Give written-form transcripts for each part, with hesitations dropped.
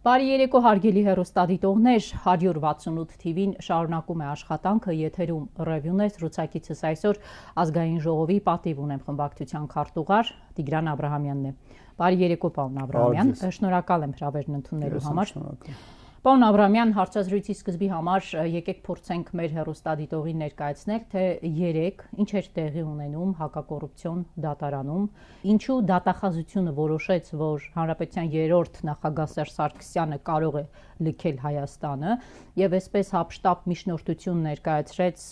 Բարի երեկո հարգելի հեռուստադիտողներ, 168 TV-ն շարունակում է աշխատանքը, եթերում ռևյուն է, զրուցակիցս այսօր ազգային ժողովի պատիվ ունեմ խմբակցության քարտուղար Տիգրան Աբրահամյանն է։ Բարի երեկո, պարոն Աբրահամյան, շնորհակալ եմ հրավերն ընդունելու համար։ Պարոն Աբրահամյան, հարցազրույցի սկզբի համար եկեք փորձենք մեր հեռուստադիտողին ներկայացնել, թե երեկ ինչ էր տեղի ունենում հակակոռուպցիոն դատարանում, ինչու դատախազությունը որոշեց, որ Հանրապետության երրորդ նախագահ Սերժ Սարգսյանը կարող է լքել Հայաստանը, եւ այսպես հապշտապ միջնորդություն ներկայացրեց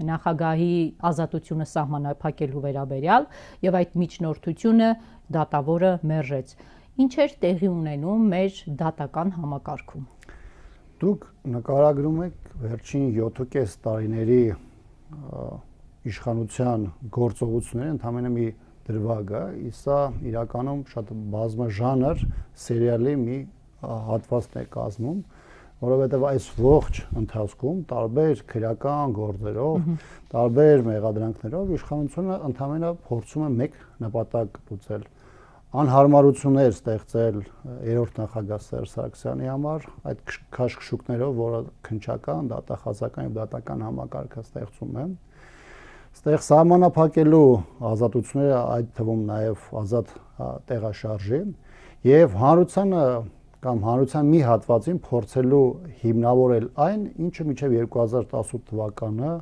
նախագահի ազատությունը սահմանափակելու վերաբերյալ, եւ այդ միջնորդությունը դատավորը մերժեց։ Ինչ էր տեղի ունենում մեր դատական համակարգում։ Դուք նկարագրում եք վերջին 7.5 տարիների իշխանության գործողությունները ընդհանրապես մի դրվագ է, իսկ սա իրականում շատ բազմաժանր սերիալի մի հատվածն է կազմում, որովհետև այս ողջ ընթացքում տարբեր քրեական գործերով, տարբեր մեղադրանքներով իշխանությունը ընդհանրապես փորձում է մեկ նպատակ լուծել։ Անհարմարություններ ստեղծել երրորդ նախագահ Սերժ Սարգսյանի համար այդ քաշքշուկներով, որը քննչական, դատախազական եւ դատական համակարգը ստեղծում է, ստեղ սահմանափակելու ազատությունները, այդ թվում նաեւ ազատ տեղաշարժի եւ հանրությանը կամ հանրության մի հատվածին փորձելու հիմնավորել այն, ինչը մինչեւ 2018 թվականը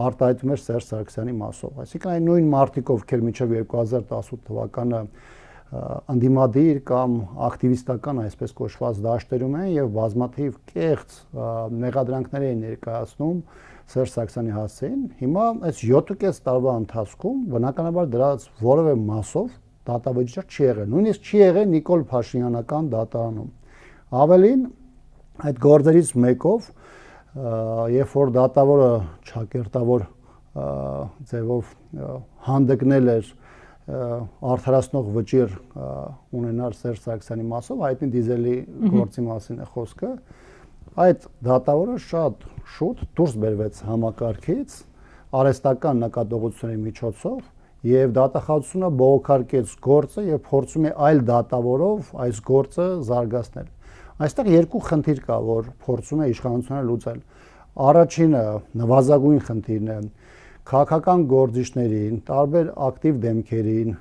արտահայտվում էր Սերժ Սարգսյանի մասով։ Այսինքն այն նույն մարտիկ, ովքեր մինչեւ 2018 թվականը անդիմադիր կամ ակտիվիստական այսպես կոչված դաշտերում են եւ բազմաթիվ կեղծ մեղադրանքներ են ներկայացնում Սերժ Սարգսյանի հասցեին, հիմա այս 7.5 տարվա ընթացքում բնականաբար դրանց որևէ մասով դատավճիռ չի եղել, նույնիսկ չի եղել Նիկոլ Փաշինյանական դատարանում։ Ավելին, այդ գործերից մեկով, երբ որ դատավորը ճակերտավոր ձևով հանդգնել էր արդարացնող վճիռ ունենալ Սերժ Սարգսյանի մասով, հայտնի դիզելի գործի մասին է խոսքը, այդ դատավորը շատ շուտ դուրս բերվեց համակարգից արհեստական նկատողությունների միջոցով եւ դատախազությունը բողոքարկեց գործը եւ փորձում է այլ դատավորով այս գործը զարգացնել։ Այստեղ երկու խնդիր կա, որ փորձում է իշխանությունը լուծել։ Առաջինը նվազագույն խնդիրն է քաղաքական գործիչներին, տարբեր ակտիվ դեմքերին,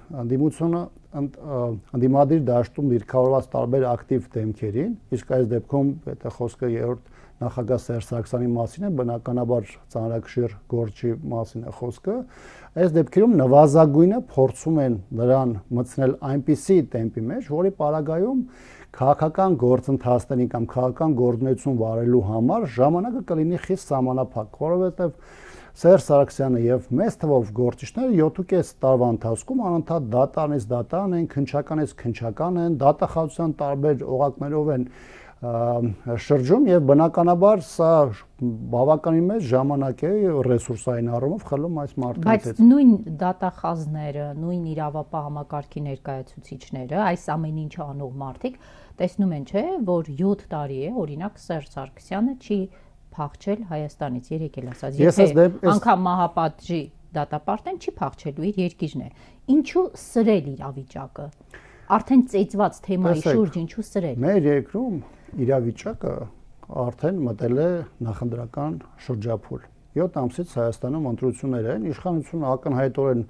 անդիմադիր դաշտում դիրքավորված տարբեր ակտիվ դեմքերին, իսկ այս դեպքում, եթե խոսքը երրորդ նախագահ Սերժ Սարգսյանի մասին է, բնականաբար ծանրակշիռ գործի մասին է խոսքը, այս դեպքերում նվազագույնը փորձում են նրան մտցնել այնպիսի տեմպի մեջ, որի պարագայում քաղաքական գործընթացների կամ քաղաքական գործունեություն վարելու համար ժամանակը կլինի խիստ սահմանափակ, որովհետև Սերժ Սարգսյանը եւ մեծ թվով գործիչները 7.5 տարվա ընթացքում անընդհատ դատարանից դատարան են, քննչականից քննչական են, դատախազության տարբեր օղակներով են շրջում եւ բնականաբար սա բավականին մեծ ժամանակ է ռեսուրսային առումով խլում այս մարդկանցից։ Բայց նույն դատախազները, նույն իրավապահ համակարգի ներկայացուցիչները, այս ամեն ինչը անող մարդիկ տեսնում են, չէ, որ 7 տարի է, օրինակ Սերժ Սարգսյանը չի փախչել Հայաստանից, երեք էլ ասած, եթե անգամ մահապատժի դատապարտեն չի փախչելու, իր երկիրն է։ Ինչու սրել իրավիճակը։ Արդեն ծեծված թեմայի շուրջ ինչու սրել։ Մեր երկրում իրավիճակը արդեն մտել է նախընտրական շրջափուլ։ 7 ամսից Հայաստանում ընտրություններ են, իշխանությունը ակնհայտորեն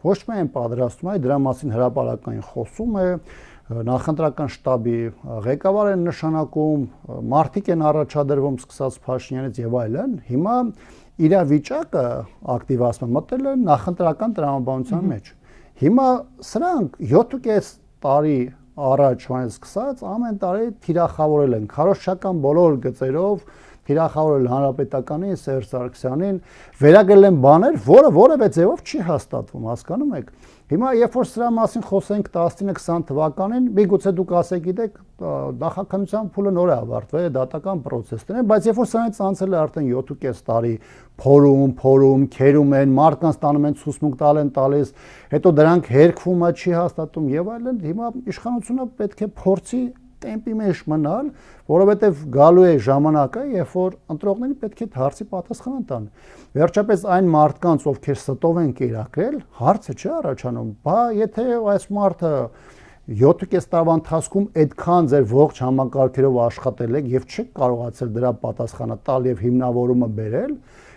ոչ միայն պատրաստում է, դրա մասին հրապարակային խոսում է, նախընտրական շտաբի ղեկավար են նշանակում, մարդիկ են առաջադրվում սկսած Փաշինյանից եւ այլն, հիմա իրավիճակը ակտիվացման մտել է նախընտրական տրամաբանության մեջ։ Հիմա սրանք 7.5 տարի առաջ սկսած ամեն տարի թիրախավորել են քարոզչական բոլոր գծերով, թիրախավորել հանրապետականին, Սերժ Սարգսյանին, վերագրել են բաներ, որը որևէ ձևով չի հաստատվում, հասկանում եք։ Հիմա երբ որ սրա մասին խոսենք 19-20 թվականին, միգուցե դուք ասեք, գիտեք, նախաքանության փուլը նոր է ավարտվել, դատական process-ներ են, բայց երբ որ սրանից անցել է արդեն 7.5 տարի, փորում, քերում են, մարդկանց տանում են ցուցմունք տալ են տալիս, հետո դրանք հերքվում է, չի հաստատում եւ այլն, հիմա իշխանությունը պետք է փորձի տեմպի մեջ մնալ, որովհետև գալու է ժամանակը, երբ որ ընտրողները պետք է հարցի պատասխան տան։ Վերջապես այն մարդկանց, ովքեր ստով են կերակրել, հարցը չի առաջանում, բա եթե այս մարդը 7.5 տարվա ընթացքում այդքան ձեր ողջ համակարգերով աշխատել եք եւ չեք կարողացել դրա պատասխանը տալ եւ հիմնավորումը բերել,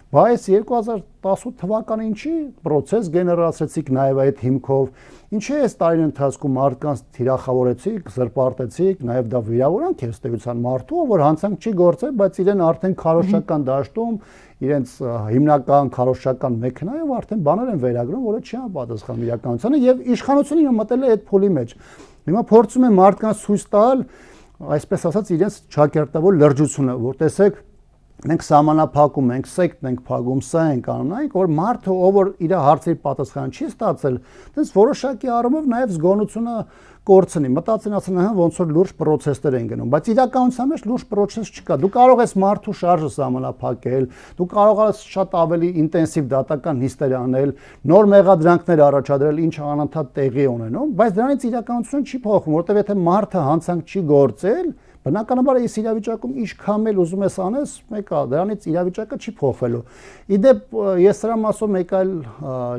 բայց 2018 թվականին ինչի process գեներացրեցիք նաեւ այդ հիմքով, ինչի է տարին ընթացքում մարդկանց թիրախավորեցիք, զրպարտեցիք, նաեւ դա վիրավորանք է ըստեյության մարդու, որ հանցանք չի գործել, բայց իրեն արդեն քարոշչական դաշտում իրենց հիմնական քարոշչական մեքենայով արդեն բաներ են վերագրում, որը չի համապատասխանում իրականությանը եւ իշխանությունը մտել է այդ փուլի մեջ։ Հիմա փորձում են մարդկանց ցույց տալ, այսպես ասած, իրենց ճակերտավոր լրջությունը, որ տեսեք մենք սահմանափակում ենք, սեկտ ենք փակում, սա ենք անում, նայեք, որ մարդը, ով որ իր հարցերի պատասխան չի ստացել, դες որոշակի առումով նաև զգոնությունը կորցնի, մտածեն ասեն, հա, ոնց որ լուրջ process-ներ են գնում, բայց իրականության մեջ լուրջ process չկա։ Դու կարող ես մարդու շարժը սահմանափակել, դու կարող ես շատ ավելի ինտենսիվ դատական նիստեր անել, նոր մեղադրանքներ առաջադրել, ինչ անընդհատ տեղի ունենում, բայց դրանից իրականությունը չի փոխվում, որտեղ եթե մարդը հանցանք չի գործել, բնականաբար այս իրավիճակում ինչքան էլ ուզում ես անես, մեկ է, դրանից իրավիճակը չի փոխվելու։ Իդեպ ես սրա մասով մեկ այլ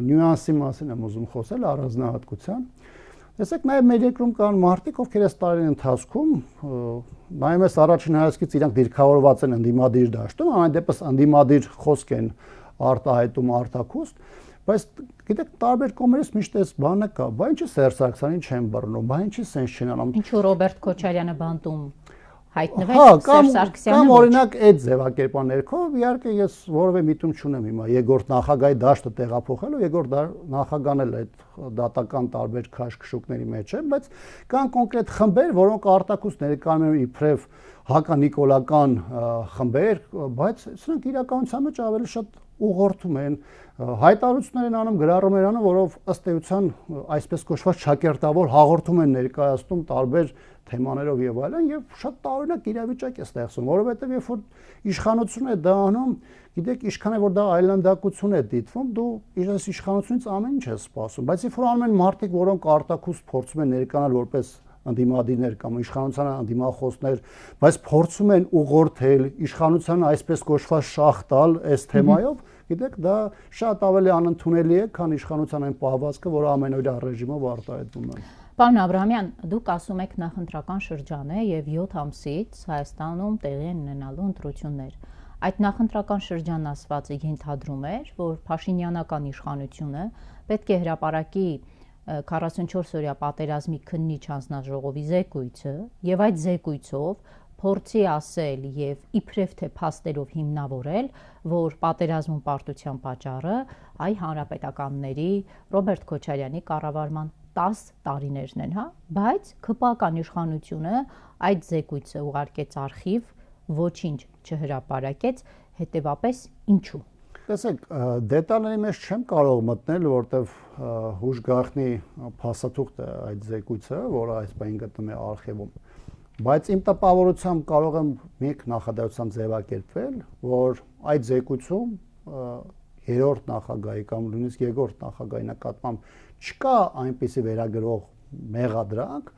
նյուանսի մասին եմ ուզում խոսել առանձնահատկության։ Տեսեք, նաև մեր երկրում կան մարդիկ, ովքեր այս տարին ընթացքում նայում ես առաջին հայացքից իրանք դիրքավորված են ընդդիմադիր դաշտում, ամեն դեպս ընդդիմադիր խոսք են արտահայտում արտաքուստ, բայց գիտեք, տարբեր կողմերից միշտ էս բանը կա, բա ինչի Սերժ Սարգսյանին չեն բռնում, բա ինչի սենս չեն անում։ Ինչու Ռոբերտ Քոչարյանը բանտում հայտնվեց Սերժ Սարգսյանը։ Կամ օրինակ այդ ձևակերպաներքով, իհարկե ես որևէ միտում չունեմ հիմա երկրորդ նախագահի դաշտը տեղափոխելու, երկրորդ նախագահն էլ այդ դատական տարբեր քաշքշուկների մեջ է, բայց կան կոնկրետ խմբեր, որոնք արտաքուստ ներկայանում են իբրև հականիկոլական խմբեր, բայց սրանք իրականության մեջ ավելի շատ ուղղորդում են, հայտարարություններ են անում, գրառումներ անում, որով ըստ էության այսպես կոչված ճակերտավոր հաղորդում են ներկայացնում տարբեր թեմաներով եւ այլն եւ շատ տարօրինակ իրավիճակ է ստեղծում, որովհետեւ երբ որ իշխանությունը դա անում, գիտեք, ինչքան է որ դա այլանդակություն է դիտվում, դու իրենց իշխանությունից ամեն ինչ ես սպասում, բայց երբ որ անում են մարդիկ, որոնք արտաքուստ փորձում են ներկայանալ որպես ընդդիմադիրներ կամ իշխանության ընդդիմախոսներ, բայց փորձում են ուղղորդել իշխանության այսպես կոչված շախ տալ այս թեմայով, գիտեք, դա շատ ավելի անընդունելի է, քան իշխանության այն պահվածքը, որը ամենօրյա ռեժիմով արտահայտվում է։ Պարոն Աբրահամյան, դուք ասում եք նախընտրական շրջան է եւ 7 ամսից Հայաստանում տեղի են ունենալու ընտրություններ։ Այդ նախընտրական շրջան ասվածը ենթադրում էր, որ Փաշինյանական իշխանությունը պետք է հրապարակի 44-օրյա պատերազմի քննիչ հանձնաժողովի զեկույցը եւ այդ զեկույցով փորձի ասել եւ իբրև թե փաստերով հիմնավորել, որ պատերազմում պարտության պատճառը այ հանրապետականների Ռոբերտ Քոչարյանի կառավարման 10 տարիներն են, հա, բայց ԿՊԱ-ական իշխանությունը այդ զեկույցը ուղարկեց արխիվ, ոչինչ չհրապարակեց, հետեւապես ինչու։ Տեսեք, դետալների մեջ չեմ կարող մտնել, որտեվ հուշ գախնի փաստաթուղթ է այդ զեկույցը, որը այս բան գտնում է արխիվում։ Բայց իմ տպավորությամբ կարող եմ մեկ նախադասությամբ ձևակերպվել, որ այդ զեկույցում երրորդ նախագահի կամ նույնիսկ երկրորդ նախագահի նկատմամբ չկա այնպիսի վերագրող մեղադրանք,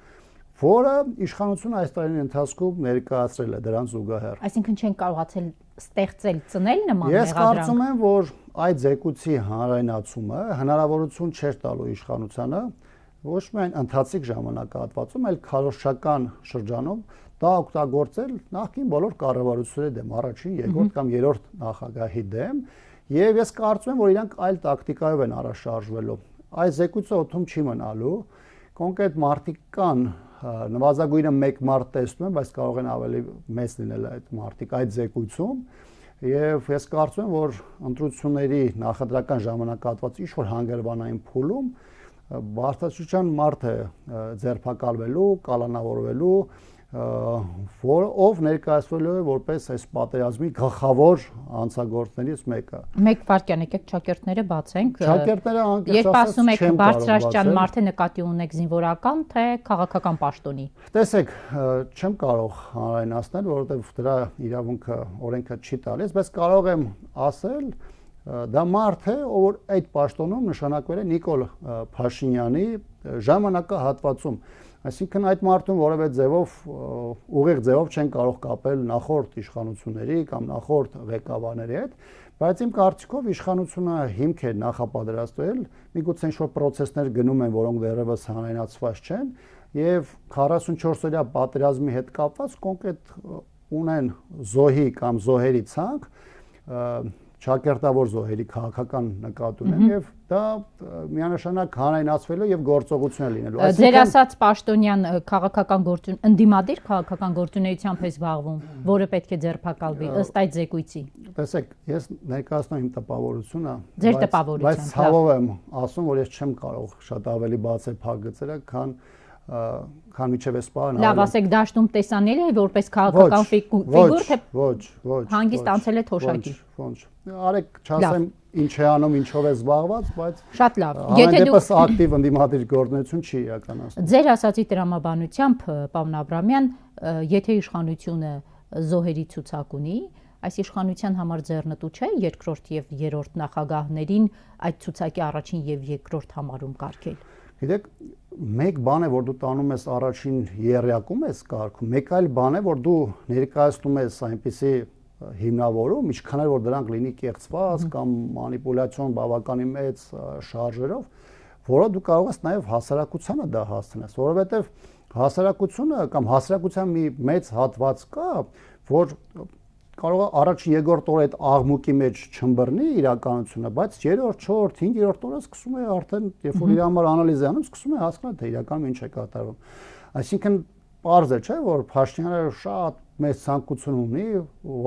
որը իշխանությունը այս տարիների ընթացքում ներկայացրել է դրան զուգահեռ։ Այսինքն չեն կարողացել ստեղծել, ծնել նման մեղադրանք։ Ես կարծում եմ, որ այդ զեկույցի հանրայնացումը հնարավորություն չէր տալու իշխանությանը ոչ միայն ընթացիկ ժամանակահատվածում, այլ քարոզչական շրջանում դա օգտագործել նախկին բոլոր կառավարությունների դեմ, առաջին, երկրորդ կամ երրորդ նախագահի դեմ, եւ ես կարծում եմ, որ իրանք այլ տակտիկայով են առաջ շարժվելու։ Այս զեկույցը օդում չի մնալու, կոնկրետ մարդիկ կան, նվազագույնը 1 մարդ տեսնում են, բայց կարող են ավելի մեծ լինել այդ մարդիկ այդ զեկույցում, եւ ես կարծում եմ, որ ընտրությունների նախընտրական ժամանակահատվածը ինչ որ հանգրվանային փուլում բարձրացության մարդ է ձերբակալվելու, կալանավորվելու, ով ներկայացվելու է որպես այս պատերազմի գլխավոր անձագործներից մեկը։ Մեկ վարքյան եկեք ճակերտները բացենք։ Ճակերտները երբ ասում եք բարձրաստիճան մարդը նկատի ունեք զինվորական թե քաղաքական պաշտոնի։ Տեսեք, չեմ կարող հանրայնացնել, որովհետև դրա իրավունքը օրենքը չի տալիս, բայց կարող եմ ասել, դա մարդ է, ով այդ պաշտոնում նշանակվել է Նիկոլ Փաշինյանի ժամանակահատվածում։ Այսինքն այդ մարդուն որևէ ձևով ուղիղ ձևով չեն կարող կապել նախորդ իշխանությունների կամ նախորդ ղեկավարների հետ, բայց իմ կարծիքով իշխանությունը հիմք է նախապատրաստվել, միգուցե ինչ-որ process-ներ գնում են, որոնք դեռևս հանրայնացված չեն, եւ 44-օրյա պատերազմի հետ կապված կոնկրետ ունեն զոհի կամ զոհերի ցանկ, ճակերտավոր զոհերի քաղաքական նկատի ունեն եւ դա միանշանակ հանրայնացվելու եւ գործողություն է լինելու։ Ձեր ասած Պաշտոնյան քաղաքական գործուն ընդդիմադիր քաղաքական գործունեությամբ է զբաղվում, որը պետք է ձերբակալվի ըստ այդ զեկույցի։ Տեսեք, ես ներկայացնում իմ տպավորությունը, Ձեր տպավորությունը, բայց ցավով եմ ասում, որ ես չեմ կարող շատ ավելի բացել փակ գծերը, քան միջև էս բանը։ Լավ, ասեք դաշտում տեսանելի է որպես քաղաքական ֆիգուր, թե ոչ, հանգիստ անցել է թոշակի։ Ոչ։ Արեք, չասեմ ինչ է անում, ինչով է զբաղված, բայց շատ լավ։ Եթե դուք ակտիվ ընդդիմադիր գործունեություն չի իրականացնում։ Ձեր ասացի տրամաբանությամբ, պարոն Աբրամյան, եթե իշխանությունը զոհերի ցուցակ ունի, այս իշխանության համար ձեռնտու չէ երկրորդ եւ երրորդ նախագահներին այդ ցուցակի առաջին եւ երկրորդ համարում կարգել։ Գիտեք, մեկ բան է, որ դու տանում ես առաջին երրակում ես կարգում, մեկ այլ բան է, որ դու ներկայացնում ես այնպիսի հիմնավորում, ինչքան որ դրանք լինի կեղծված կամ մանիպուլյացիոն բավականին մեծ շարժերով, որը դու կարող ես նաև հասարակությանը դա հասցնես, որովհետև հասարակությունը կամ հասարակության մի մեծ հատված կա, որ կարող է առաջին երկրորդ օրը այդ աղմուկի մեջ չմբռնի իրականությունը, բայց երրորդ, չորրորդ, հինգերորդ օրը սկսում է արդեն, երբ որ իր համար անալիզ է անում, սկսում է հասկանալ, թե իրականում ինչ է կատարվում։ Այսինքն պարզ է, չէ՞, որ Փաշինյանը շատ մեծ ցանկություն ունի,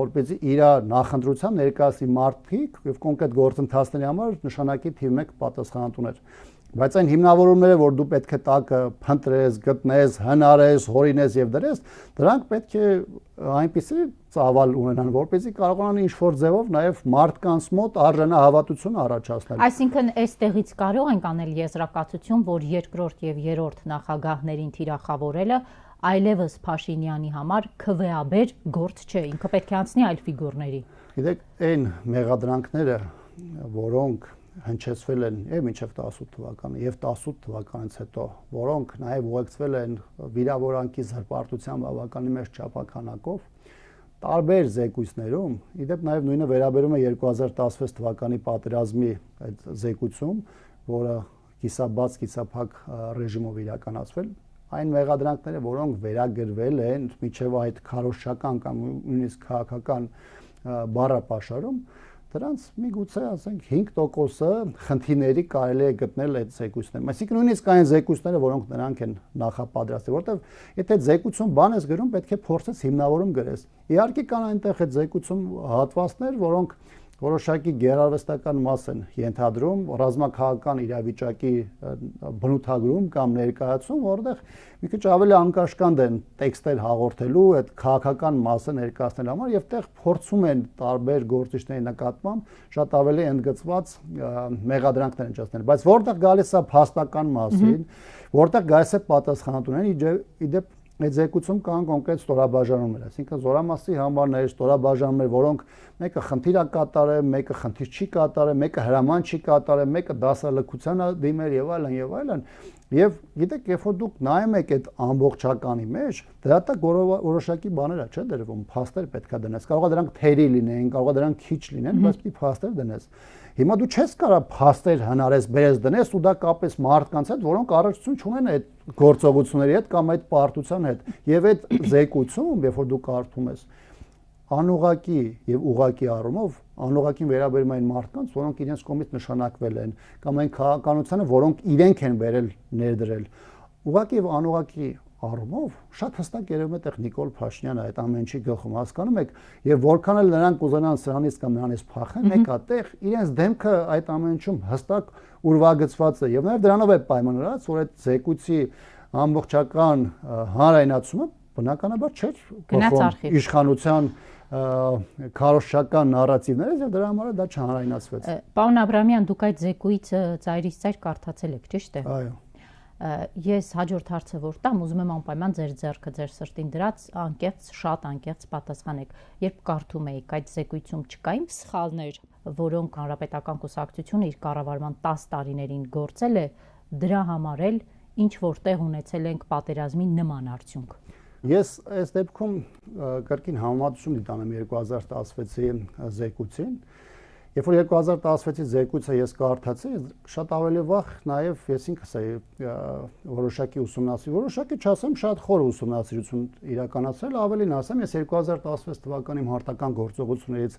որպեսզի իր նախընտրությամբ ներկայացնի մարդիկ եւ կոնկրետ գործընթացների համար նշանակի թիվ 1 պատասխանատուներ։ Բայց այն հիմնավորումները, որ դու պետք է տակը փնտրես, գտնես, հնարես, հորինես եւ դրես, դրանք պետք է այնպեսի ծավալ ունենան, որպեսզի կարողանան ինչ-որ ձևով նաեւ մարդկանց մոտ արժանահավատություն առաջացնել։ Այսինքն, այստեղից կարող ենք անել եզրակացություն, որ երկրորդ եւ երրորդ նախագահներին թիրախավորելը այլևս Փաշինյանի համար քվեաբեր գործ չէ, ինքը պետք է անցնի այլ ֆիգուրների։ Գիտեք, այն մեղադրանքները, որոնք հնչեցվել են եւ մինչեւ 18 թվականը եւ 18 թվականից հետո, որոնք նաեւ ուղեկցվել են վիրավորանքի զրպարտության բավականին մեծ չափականակով, տարբեր զեկույցներում, իդեպ նաեւ նույնը վերաբերում է 2016 թվականի պատերազմի այդ զեկույցում, որը կիսաբաց, կիսափակ ռեժիմով իրականացվել, այն մեղադրանքները, որոնք վերագրվել են մինչեւ այդ քարոզչական կամ նույնիսկ քաղաքական բառապաշարում, դրանց միգուցե ասենք 5%-ը խնդիրների կարելի է գտնել այդ զեկույցներում։ Այսինքն նույնիսկ այն զեկույցները, որոնք նրանք են նախապատրաստել, որովհետև եթե զեկույցում բան ես գրում, պետք է փորձես հիմնավորում գրես։ Իհարկե կան այնտեղ այդ զեկույցում հատվածներ, որոնք որոշակի գերարվեստական մաս են ենթադրում, ռազմաքաղաքական իրավիճակի բնութագրում կամ ներկայացում, որտեղ մի քիչ ավելի անկաշկանդ են տեքստեր հաղորդելու, այդ քաղաքական մասը ներկայացնելու համար եւ տեղ փորձում են տարբեր գործիչների նկատմամբ շատ ավելի ընդգծված մեղադրանքներ հնչեցնել, բայց որտեղ գալիս է փաստական մասին, որտեղ գալիս է պատասխանատուներին, իդեպ այդ զեկույցում կան կոնկրետ ստորաբաժանումներ, այսինքն զորամասի համարներ, ստորաբաժանումներ, որոնք մեկը խնդիր է կատարել, մեկը խնդիր չի կատարել, մեկը հրաման չի կատարել, մեկը դասալքության է դիմել եւ այլն եւ այլն։ Եվ գիտեք, երբ որ դուք նայում եք այդ ամբողջականի մեջ, դրա տակ որոշակի բաներ է, չէ՞ դրվում, փաստեր պետքա դնես։ Կարող է դրանք թերի լինեն, կարող է դրանք քիչ լինեն, բայց պիտի փաստեր դնես։ Հիմա դու չես կարող փաստեր հնարես բերես դնես ու դա կապես մարդկանց հետ, որոնք առողջություն չունեն այդ գործողությունների հետ կամ այդ պարտության հետ։ Եվ այդ զեկույցում, երբ որ դու կարդում ես, անուղակի եւ ուղակի առումով անուղակին վերաբերում այն մարդկանց, որոնք իրենց կողմից նշանակվել են կամ այն քաղաքականությանը, որոնք իրենք են վերել ներդրել։ Ուղակի եւ անուղակի առումով շատ հստակ երևում է տեղ Նիկոլ Փաշինյանը այդ ամեն ինչի գլխում, հասկանում եք, եւ որքան էլ նրանք ուզենան սրանից կամ նրանից փախեն, մեկ է տեղ իրենց դեմքը այդ ամեն ինչում հստակ ուրվագծված է եւ նաեւ դրանով է պայմանավորված, որ այդ զեկույցի ամբողջական հանրայնացումը բնականաբար չէր փոխում իշխանության քարոզչական նարատիվներից եւ դրա համար դա չհանրայնացվեց։ Պարոն Աբրամյան, դուք այդ զեկույցը ծայրից ծայր կարդացել եք, ճիշտ է։ Այո։ Ես հաջորդ հարցը որ տամ, ուզում եմ անպայման ձեր ձեռքը ձեր սրտին դրած անկեղծ, շատ անկեղծ պատասխանեք։ Երբ կարդում եք այդ զեկույցում չկային սխալներ, որոնք հանրապետական կուսակցությունը իր կառավարման 10 տարիներին գործել է, դրա համար էլ ինչ որտեղ ունեցել ենք պատերազմի նման արդյունք։ Ես այս դեպքում կրկին համեմատություն դիտանեմ 2016-ի զեկույցին Երբ որ 2016-ից զեկույցը ես կարդացի, շատ ավելի վաղ նաև ես ինքս որոշակի որոշակի չասեմ, շատ խոր ուսումնասիրություն իրականացրել, ավելին ասեմ, ես 2016 թվականի մարտական գործողություններից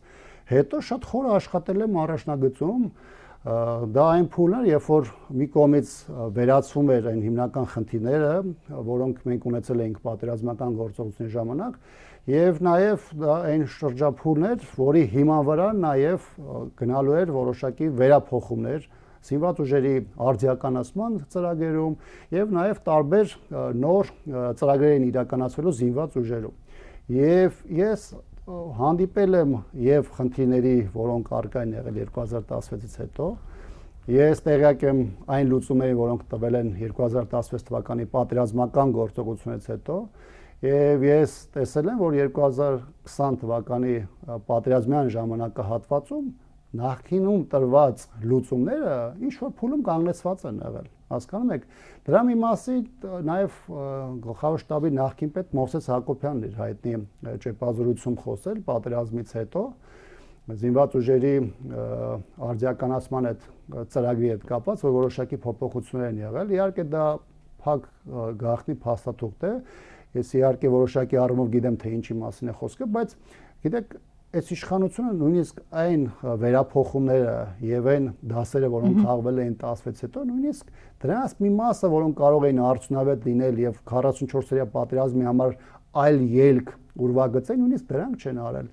հետո շատ խոր աշխատել եմ առաջնագծում, դա այն փուլն էր, երբ որ մի կողմից վերացվում էր այն հիմնական խնդիրները, որոնք մենք ունեցել էինք պատերազմական գործողությունների ժամանակ, եւ նաեւ դա այն շրջափուլն էր, որի հիման վրա նաեւ գնալու էր որոշակի վերափոխումներ զինված ուժերի արդիականացման ծրագրերում եւ նաեւ տարբեր նոր ծրագրեր են իրականացվելու զինված ուժերում։ Եվ ես հանդիպել եմ եւ խնդիրների, որոնք առկա են եղել 2016-ից հետո, ես տեղյակ եմ այն լուծումների, որոնք տվել են 2016 թվականի պատերազմական գործողությունից հետո, եւ ես տեսել եմ, որ 2020 թվականի պատերազմյան ժամանակահատվածում նախկինում տրված լուծումները ինչ որ փուլում կանգնեցված են եղել։ Հասկանում եք, դրա մի մասին նաև գլխավոր շտաբի նախկին պետ Մովսես Հակոբյանն իր հայտնի ճեպազրույցում խոսել պատերազմից հետո զինված ուժերի արդիականացման այդ ծրագրի հետ կապված, որ որոշակի փոփոխություններ են եղել։ Իհարկե դա փակ գաղտնի փաստաթուղթ է։ Ես իհարկե որոշակի առումով գիտեմ, թե ինչի մասին է խոսքը, բայց գիտեք, այս իշխանությունը նույնիսկ այն վերափոխումները եւ այն դասերը, որոնք խաղվել էին 16-ից հետո, նույնիսկ դրանց մի մասը, որոնք կարող էին արդյունավետ լինել եւ 44-օրյա պատերազմի համար այլ ելք ուրվագծել, նույնիսկ դրանք չեն արել։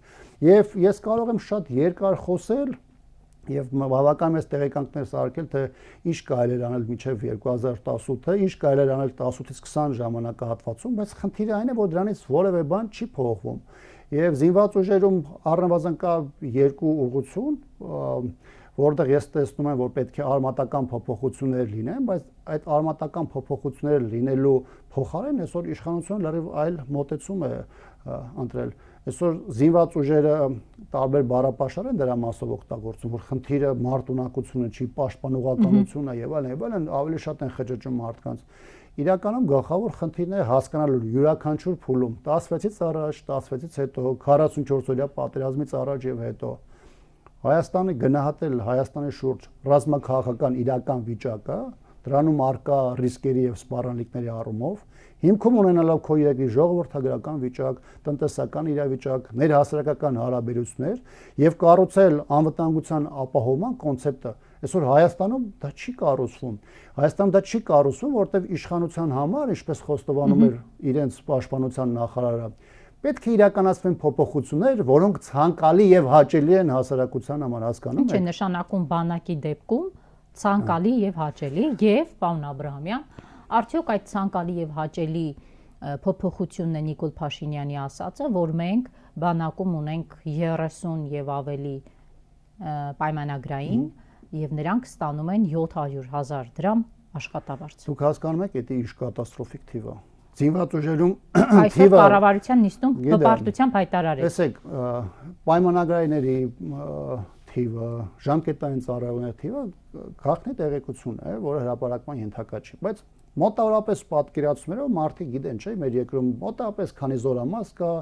Եվ ես կարող եմ շատ երկար խոսել եւ բավական մեծ տեղեկանքներ սարքել, թե ինչ կարելի էր անել մինչեւ 2018-ը, ինչ կարելի էր անել 18-ից 20 ժամանակահատվածում, բայց խնդիրը այն է, որ դրանից որևէ բան չի փոխվում։ Եվ զինված ուժերում առնվազն կա երկու ուղղություն, որտեղ ես տեսնում եմ, որ պետք է արմատական փոփոխություններ լինեն, բայց այդ արմատական փոփոխությունները լինելու փոխարեն այսօր իշխանությունը լրիվ այլ մոտեցում է ընտրել։ Այսօր զինված ուժերը տարբեր բառապաշար են դրա մասով օգտագործում, որ խնդիրը մարտունակությունը չի, պաշտպանողականությունը եւ այլն, ավելի շատ են խճճում մարդկանց։ Իրականում գլխավոր խնդիրն է հասկանալու յուրաքանչյուր փուլում 16-ից առաջ, 16-ից հետո, 44-օրյա պատերազմից առաջ եւ հետո Հայաստանը գնահատել Հայաստանի շուրջ ռազմաքաղաքական իրական վիճակը, դրանում արկա ռիսկերի եւ սպառնալիքների առումով, հիմքում ունենալով քո երկրի ժողովրդագրական վիճակ, տնտեսական իրավիճակ, ներհասարակական հարաբերություններ եւ կառուցել անվտանգության ապահովման կոնցեպտը։ Այսօր Հայաստանում դա չի կառուցվում։ Հայաստանում դա չի կառուցվում, որտեղ իշխանության համար, ինչպես խոստովանում էր իրենց պաշտպանության նախարարը, պետք է իրականացվեն փոփոխություններ, որոնք ցանկալի եւ հաճելի են հասարակության համար, հասկանում եք։ Ինչ է նշանակում բանակի դեպքում ցանկալի եւ հաճելի եւ պարոն Աբրահամյան, արդյոք այդ ցանկալի եւ հաճելի փոփոխությունն է Նիկոլ Փաշինյանի ասածը, որ մենք բանակում ունենք 30 եւ ավելի պայմանագրային եւ նրանք ստանում են 700,000 դրամ աշխատավարձ։ Դուք հասկանում եք, դա ինչ կատաստրոֆիկ թիվ է։ Զինված ուժերում այսօր կառավարության նիստում հպարտությամբ հայտարարել։ Տեսեք, պայմանագրայինների թիվը, ժամկետային ծառայողների թիվը գաղտնի տեղեկություն է, որը հրապարակման ենթակա չի, բայց մոտավորապես պատկերացումներով մարդիկ գիտեն, չէ՞, մեր երկրում մոտավորապես քանի զորամաս կա,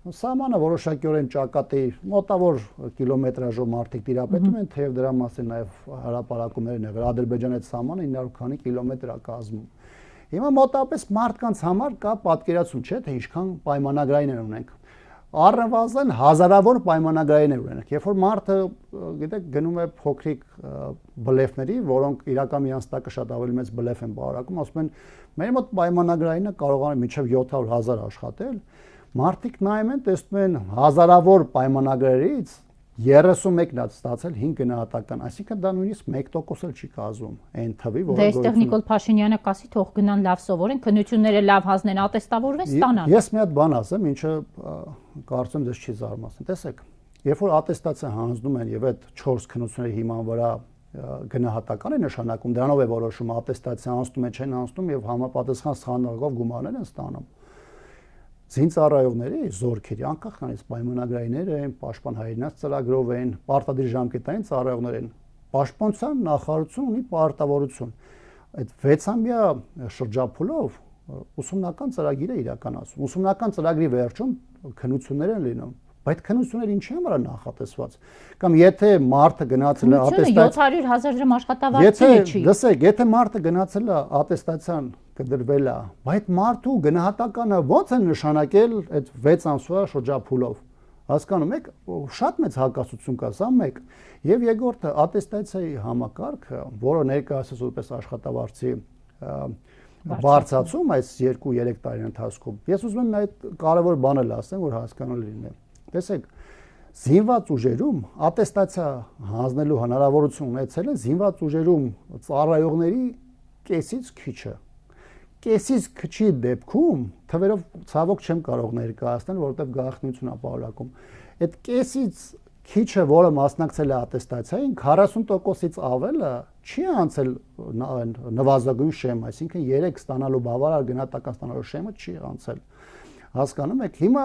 սահմանը որոշակիորեն ճակատի մոտավոր կիլոմետրաժով մարդիկ տիրապետում են, թեև դրա մասին նաև հրապարակումներ են եղել, Ադրբեջանի հետ սահմանը 900 քանի կիլոմետր է կազմում։ Հիմա մոտավորապես մարդկանց համար կա պատկերացում, չէ՞, թե ինչքան պայմանագրայիններ ունենք։ Առնվազն հազարավոր պայմանագրայիններ ունենք։ Երբ որ մարդը, գիտեք, գնում է փոքրիկ բլեֆների, որոնք իրական իրանց տակը շատ ավելի մեծ բլեֆ են բարակում, ասում են, մեր մոտ պայմանագրայինը կարող է մինչև 700,000 աշխատել։ Մարդիկ նայում են, տեսնում են հազարավոր պայմանագրերից 31-ն է ստացել 5 գնահատական, այսինքն դա նույնիսկ 1% էլ չի կազմում այն թվի, որը Դե այստեղ Նիկոլ Փաշինյանը կասի թող գնան լավ սովորեն, քննությունները լավ հանձնեն, ատեստավորվեն, ստանան։ Ես մի հատ բան ասեմ, ինչը կարծում դες չի զարմացնում։ Տեսեք, երբ որ ատեստացիա հանձնում են եւ այդ 4 քննությունների հիման վրա գնահատական է նշանակում, դրանով է որոշում ատեստացիա անցնում է, չեն անցնում եւ համապատասխան սխալներով գումարներ են ստանում։ Զինծառայողների զորքերի անկախ նրանից պայմանագրայիններ են, պաշտպան հայրենաց ծրագրով են, պարտադիր ժամկետային ծառայողներ են։ Պաշտպանության նախարարություն ունի պարտավորություն։ Այդ 6-ամյա շրջափուլով ուսումնական ծրագիր է իրականացում։ Ուսումնական ծրագրի վերջում քննություններ են լինում, Բայց քննությունները ինչի համար է նախատեսված։ Կամ եթե մարդը գնացել է ատեստացիա 700,000 դրամ աշխատավարձի չի։ Լսեք, եթե մարդը գնացել է ատեստացիան կդրվել է, բայց մարդու գնահատականը ո՞նց են նշանակել այդ 6 ամսվա շրջափուլով։ Հասկանում եք, շատ մեծ հակասություն կա, սա մեկ։ Եվ երկրորդը ատեստացիայի համակարգը, որը ներկայացած որպես աշխատավարձի բարձրացում այս 2-3 տարի ընթացքում։ Ես ուզում եմ այդ կարևոր բանը ասեմ, որ հասկանալի լինի։ Տեսեք, զինված ուժերում ատեստացիա հանձնելու հնարավորություն ունեցել են զինված ուժերում ծառայողների կեսից քիչը։ Կեսից քչի դեպքում թվերով ցավոք չեմ կարող ներկայացնել, որովհետև գաղտնիություն է ապահովակում։ Այդ կեսից քիչը, որը մասնակցել է ատեստացիային, 40%-ից ավելը չի անցել նվազագույն շեմ, այսինքն 3 ստանալու բավարար գնահատական ստանալու շեմը չի անցել։ Հասկանում եք, հիմա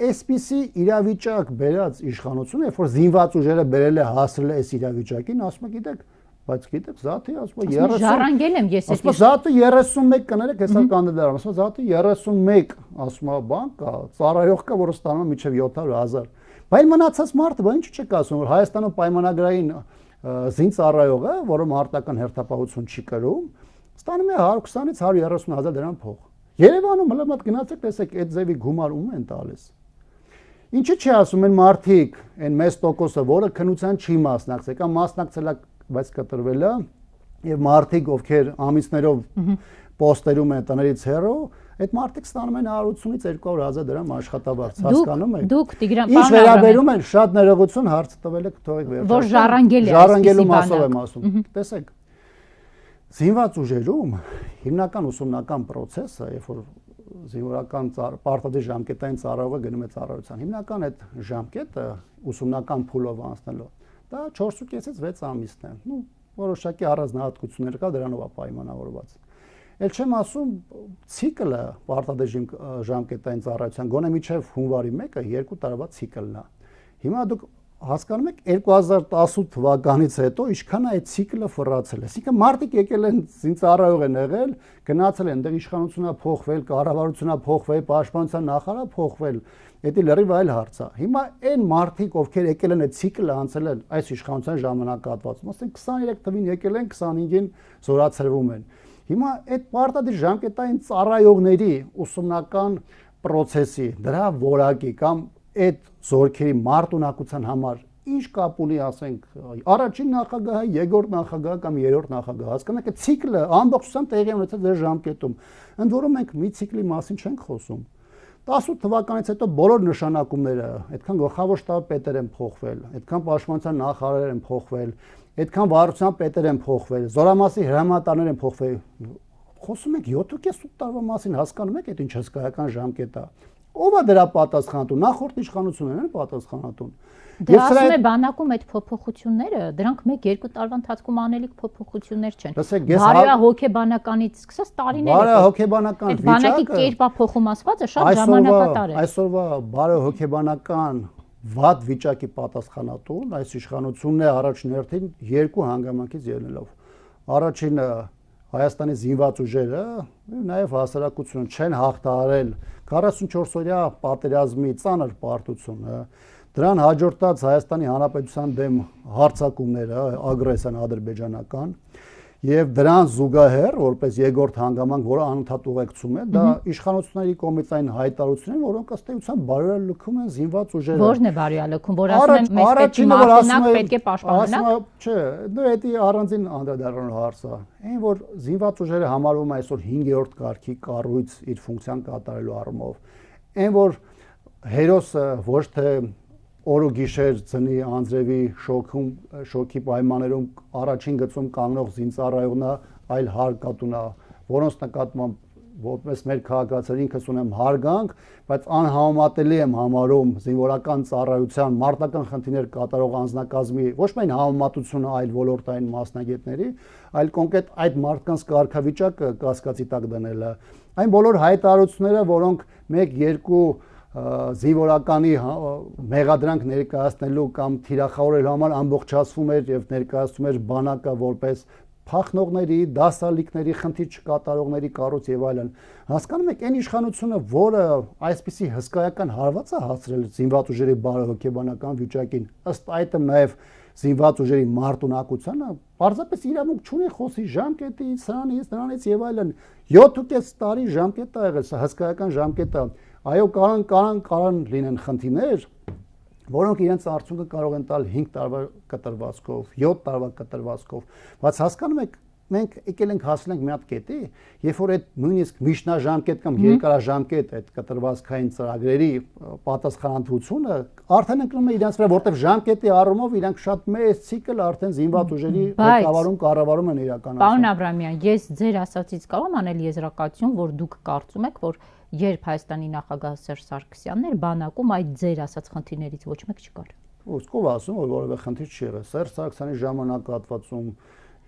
այսպիսի իրավիճակ բերած իշխանությունը, երբ որ զինված ուժերը բերել է հասրել է այս իրավիճակին, ասում եք, գիտեք, բայց գիտեք, զաթի ասում է 30 ժառանգել եմ ես ասում է զաթը 31 կներեք, հեսա կանդիդատը, ասում է զաթը 31, ասում է բան կա, ծառայող կա, որը ստանում է մինչև 700,000։ Բայց մնացած մարդը, բա ինչ չեք ասում, որ Հայաստանում պայմանագրային զինծառայողը, որը մարտական հերթապահություն չի կրում, ստանում է 120-ից 130,000 դրամ փող։ Երևանում հələ մոտ գնացեք, տեսեք, այդ ձևի գումար ում են տալիս։ Ինչի՞ չի ասում են մարդիկ, այն մեծ տոկոսը, որը քննության չի մասնակցել, կամ մասնակցել է, բայց կտրվել է, եւ մարդիկ, ովքեր ամիսներով պոստերում են տներից հեռու, այդ մարդիկ ստանում են 180-ից 200,000 դրամ աշխատավարձ, հասկանում եք։ Դուք Տիգրան, ինչ վերաբերում են, շատ ներողություն, հարցը տվել եք, թողեք վերջացնել։ Որ ժառանգել է ժառանգելու մասով եմ ասում։ Տեսեք, զինված ուժերում հիմնական ուսումնական process-ը, երբ որ զինվորական պարտադիր ժամկետային ծառայողը գնում է ծառայության, հիմնական այդ ժամկետը ուսումնական փուլով անցնելու, դա 4.5-ից 6 ամիսն է։ Ну, որոշակի առանձնահատկություններ կա, դրանով է պայմանավորված։ Էլ չեմ ասում ցիկլը պարտադիր ժամկետային ծառայության, գոնե մինչև հունվարի 1-ը 2 տարվա ցիկլն է։ Հիմա դուք հասկանում եք 2018 թվականից հետո ինչքան է այդ ցիկլը ֆռացել է։ Այսինքն մարդիկ եկել են զինծառայող են եղել, գնացել են, դեռ իշխանությունն է փոխվել, կառավարությունն է փոխվել, պաշտպանության նախարարը փոխվել, դա լրիվ այլ հարց է։ Հիմա այն մարդիկ, ովքեր եկել են այդ ցիկլը անցել են այս իշխանության ժամանակահատվածում, ասենք 23 թվին եկել են, 25-ին զորացրվում են։ Հիմա այդ պարտադիր ժամկետային ծառայողների ուսումնական process-ի, դրա որակի կամ այդ զորքերի մարտունակության համար ինչ կապ ունի, ասենք, առաջին նախագահը, երկրորդ նախագահը կամ երրորդ նախագահը, հասկանաք, այդ ցիկլը ամբողջությամբ տեղի ունեցած ձեր ժամկետում։ Ընդ որում մենք մի ցիկլի մասին չենք խոսում։ 18 թվականից հետո բոլոր նշանակումները, այդքան գլխավոր շտաբի պետեր են փոխվել, այդքան պաշտպանության նախարարներ են փոխվել, այդքան վարչության պետեր են փոխվել, զորամասի հրամանատարներ են փոխվել։ Խոսում ենք 7.5 տարվա մասին, հասկանում եք, այդ ինչ հսկայական ժամկետ է։ Ո՞վ է դրա պատասխանատուն։ Նախորդ իշխանություններն են պատասխանատուն։ Դե ասում է բանակում այդ փոփոխությունները, դրանք 1-2 տարվա ընթացքում անելիք փոփոխություններ չեն։ Բարոյահոգեբանականից սկսած տարիներ է։ Բարոյահոգեբանական վիճակը, բանակի կերպափոխում ասվածը շատ ժամանակատար է։ Այսօրվա բարոյահոգեբանական վատ վիճակի պատասխանատուն այս իշխանությունն է առաջին հերթին երկու հանգամանքից ելնելով։ Առաջինը Հայաստանի զինված ուժերը, նաև հասարակությունը չեն հաղթահարել 44-օրյա պատերազմի ծանր պարտությունը, դրան հաջորդած Հայաստանի Հանրապետության դեմ հարձակումները, ագրեսիան ադրբեջանական, եւ դրան զուգահեռ, որպես երկրորդ հանգամանք, որը անընդհատ ուղեկցում է, դա իշխանությունների կողմից այն հայտարարությունները, որոնք ըստ էության բարոյալքում են զինված ուժերը։ Որն է բարոյալքում, որ ասում են մեզ պետք է մարտունակ, պետք է պաշտպանանք։ Չէ, դա առանձին անդրադառնալու հարց է։ Այն որ զինված ուժերը համարվում է այսօր 5-րդ կարգի կառույց իր ֆունկցիան կատարելու առումով, այն որ հերոսը ոչ թե օր ու գիշեր ծնի անձրևի շոկի պայմաններում առաջին գծում կանգնող զինծառայողն է, այլ հարկատունը, որոնց նկատմամբ որպես մեր քաղաքացիներ ինքս ունեմ հարգանք, բայց անհամեմատելի եմ համարում զինվորական ծառայության մարտական խնդիրներ կատարող անձնակազմի ոչ միայն համեմատությունը այլ ոլորտային մասնագետների, այլ կոնկրետ այդ մարդկանց կարգավիճակը կասկածի տակ դնելը։ Այն բոլոր հայտարարությունները, որոնք 1-2 զինվորականի մեղադրանք ներկայացնելու կամ թիրախավորելու համար ամբողջացվում էր եւ ներկայացվում էր բանակը որպես փախնողների, դասալիկների, խնդիր չկատարողների կառույց եւ այլն։ Հասկանում եք, այն իշխանությունը, որը այսպիսի հսկայական հարված է հասցրել զինված ուժերի բարոյական վիճակին, ըստ այդմ նաեւ զինված ուժերի մարտունակությանը, պարզապես իրավունք չունի խոսի ժամկետից, սրանից եւ այլն։ 7.5 տարի ժամկետ է եղել, սա հսկայական ժամկետ է։ Այո, կարան լինեն խնդիրներ, որոնք իրենց արդյունքը կարող են տալ 5 տարվա կտրվածքով, 7 տարվա կտրվածքով, բայց հասկանում եք, մենք եկել ենք հասել ենք մի հատ կետի, երբ որ այդ նույնիսկ միջնաժամկետ կամ երկարաժամկետ այդ կտրվածքային ծրագրերի պատասխանատվությունը արդեն ընկնում է իրենց վրա, որտեղ ժամկետի առումով իրանք շատ մեծ ցիկլ արդեն զինված ուժերի ղեկավարում կառավարում են իրականացնում։ Պարոն Աբրամյան, ես ձեր ասածից կարող եմ անել եզրակացություն, որ դուք կարծում եք, որ երբ Հայաստանի նախագահ Սերժ Սարգսյանն էր բանակում, այդ ձեր ասած խնդիրներից ոչ մեկ չկար։ Ոսկով ասում, որ որևէ խնդիր չի եղել։ Սերժ Սարգսյանի ժամանակահատվածում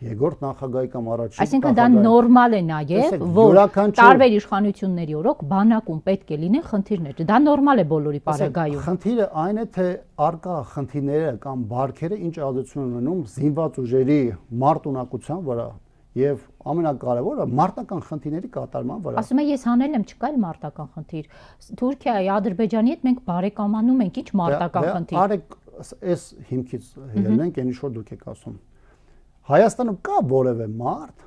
երկրորդ նախագահի կամ առաջին Այսինքն դա նորմալ է նաև, որ տարբեր իշխանությունների օրոք բանակում պետք է լինեն խնդիրներ։ Դա նորմալ է բոլորի պարագայում։ Խնդիրը այն է, թե արկա խնդիրները կամ բարքերը ինչ ազդեցություն ունենում զինված ուժերի մարտունակության վրա եւ ամենակարևորը մարտական խնդիրների կատարման վրա։ Ասում եմ, ես հանել եմ, չկա էլ մարտական խնդիր։ Թուրքիայի, Ադրբեջանի հետ մենք բարեկամանում ենք, ինչ մարտական խնդիր։ Արեք այս հիմքից ելնենք, այն ինչ որ դուք եք ասում։ Հայաստանում կա որևէ մարդ,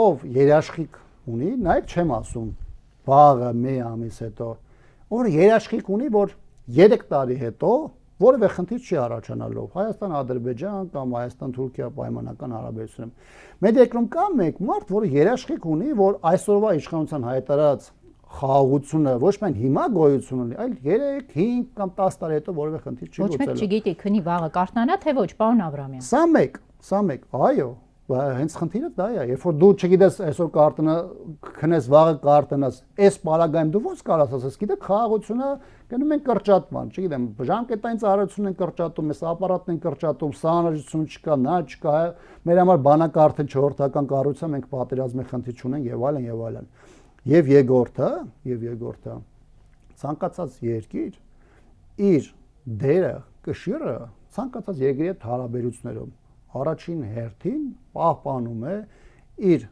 ով երաշխիք ունի, նայեք չեմ ասում, վաղը մի ամիս հետո, որ երաշխիք ունի, որ 3 տարի հետո որևէ խնդիր չի առաջանալու Հայաստան-Ադրբեջան կամ Հայաստան-Թուրքիա պայմանական հարաբերությունում։ Մեր երկրում կա մեկ մարդ, որը երաշխիք ունի, որ այսօրվա իշխանության հայտարարած խաղաղությունը ոչ միայն հիմա գոյություն ունի, այլ 3, 5 կամ 10 տարի հետո որևէ խնդիր չի լուծելու։ Ոչ մեկ չգիտի, քնի վաղը կարթնանա, թե ոչ, պարոն Աբրամյան։ Սա մեկ, այո, հենց խնդիրը դա է, երբ որ դու չգիտես այսօր քնես վաղը կարտնաս, այս պարագայում դու ո՞նց կարաս ասես, գիտեք, խաղաղությունը գնում են կրճատման, չգիտեմ, ժամկետային ծառայությունն են կրճատում, այս ապարատն են կրճատում, սա անհրաժեշտություն չկա, նա չկա, մեր համար բանակը արդեն 4-րդական կառույցը, մենք պատերազմի խնդիր չունենք եւ այլն եւ այլն։ Եվ երկրորդը ցանկացած երկիր իր դերը կշիռը ցանկացած երկրի հետ հարաբերություններում առաջին հերթին պահպանում է իր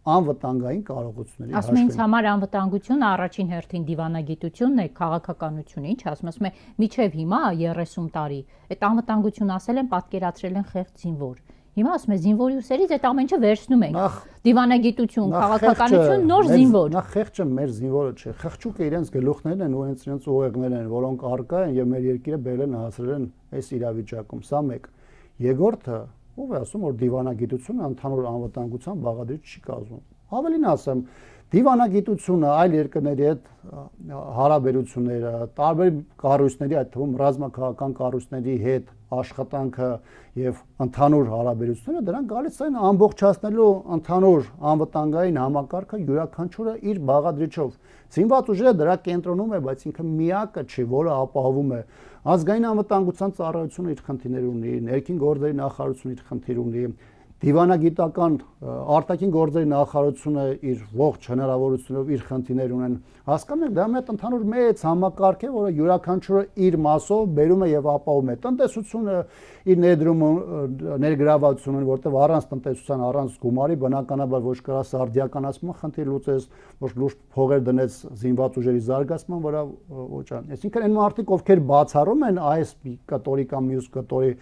անվտանգային կարողությունների հաշվին։ Ասում ինձ համար անվտանգությունը առաջին հերթին դիվանագիտությունն է, քաղաքականությունը, ինչ ասում է, միջև հիմա 30 տարի այդ անվտանգություն ասել են, պատկերացրել են խեղճ զինվոր։ Հիմա ասում է զինվորի ուսերից այդ ամեն ինչը վերցնում ենք։ Դիվանագիտություն, քաղաքականություն, նոր զինվոր։ Նախ խեղճը մեր զինվորը չէ, խղճուկը իրենց գլուխներն են ու իրենց ուղեղներն են, որոնք առկա են եւ մեր երկիրը բերել են հասրել են այս իրավիճակում։ Սա մեկ։ Երկրորդը, ով է ասում, որ դիվանագիտությունը ընդհանուր անվտանգության բաղադրիչ չի կազմում։ Ավելին ասեմ, դիվանագիտությունը այլ երկրների հետ հարաբերությունները, տարբեր կառույցների, այդ թվում ռազմաքաղաքական կառույցների հետ աշխատանքը եւ ընդհանուր հարաբերությունները դրանք գալիս են ամբողջացնելու ընդհանուր անվտանգային համակարգը յուրաքանչյուրը իր բաղադրիչով։ Զինված ուժերը դրա կենտրոնում է, բայց ինքը միակը չի, որը ապահովում է։ Ազգային անվտանգության ծառայությունը իր խնդիրներ ունի, ներքին գործերի նախարարությունը իր խնդիր ունի, դիվանագիտական արտաքին գործերի նախարարությունը իր ողջ հնարավորությունով իր խնդիրներ ունեն։ Հասկանում եք, դա մեծ ընդհանուր մեծ համակարգ է, որը յուրաքանչյուրը իր մասով բերում է եւ ապահովում է։ Տնտեսությունը իր ներգրավվածություն ունի, որտեղ առանց տնտեսության, առանց գումարի բնականաբար ոչ կարա սարդիականացումը խնդիր լուծես, ոչ լուրջ փողեր դնես զինված ուժերի զարգացման վրա, ոչ այն։ Այսինքն այն մարդիկ, ովքեր բացառում են այս կտորի կամ մյուս կտորի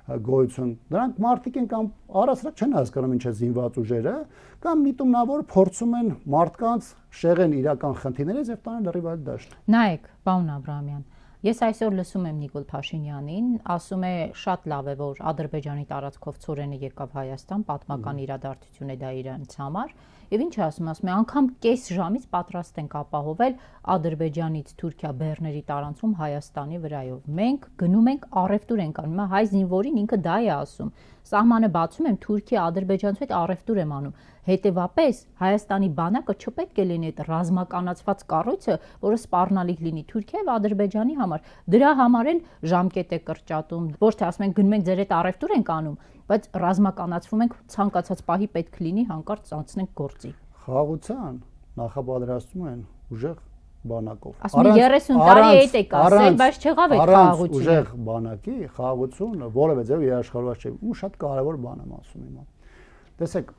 գոյություն, դրանք մարդիկ են կամ առասարակ չեն հասկանում ինչ է զինված ուժերը, կամ միտումնավոր փորձում են մարդկանց շեղեն իրական խնդիրներից եւ տանեն լրիվ այլ դաշտ։ Նայեք, պարոն Աբրամյան, ես այսօր լսում եմ Նիկոլ Փաշինյանին, ասում է շատ լավ է, որ Ադրբեջանի տարածքով ծորենը եկավ Հայաստան, պատմական իրադարձություն է դա իրենց համար, եւ ինչ ասում է, անգամ կես ժամից պատրաստ ենք ապահովել Ադրբեջանից Թուրքիա բեռների տարանցում Հայաստանի վրայով։ Մենք գնում ենք առևտուր ենք անում, հայ զինվորին ինքը դա է ասում։ Սահմանը բացում եմ Թուրքիա, Ադրբեջանից հետ առևտուր եմ անում։ Հետևաբար Հայաստանի բանակը չպետք է լինի այդ ռազմականացված կառույցը, որը սպառնալիք լինի Թուրքիա եւ Ադրբեջանի համար։ Դրա համար են ժամկետ է կրճատում, ոչ թե ասում են գնում ենք ձեր հետ առևտուր ենք անում, բայց ռազմականացվում ենք ցանկացած պահի պետք լինի հանկարծ անցնենք գործի։ Խաղաղության նախապատրաստում են ուժեղ բանակով։ Ասում են 30 տարի այդ եք ասել, բայց չեղավ այդ խաղաղությունը։ Ուժեղ բանակի խաղաղությունը որևէ ձև երաշխավորված չէ։ Ու շատ կարևոր բան եմ ասում հիմա։ Տեսեք,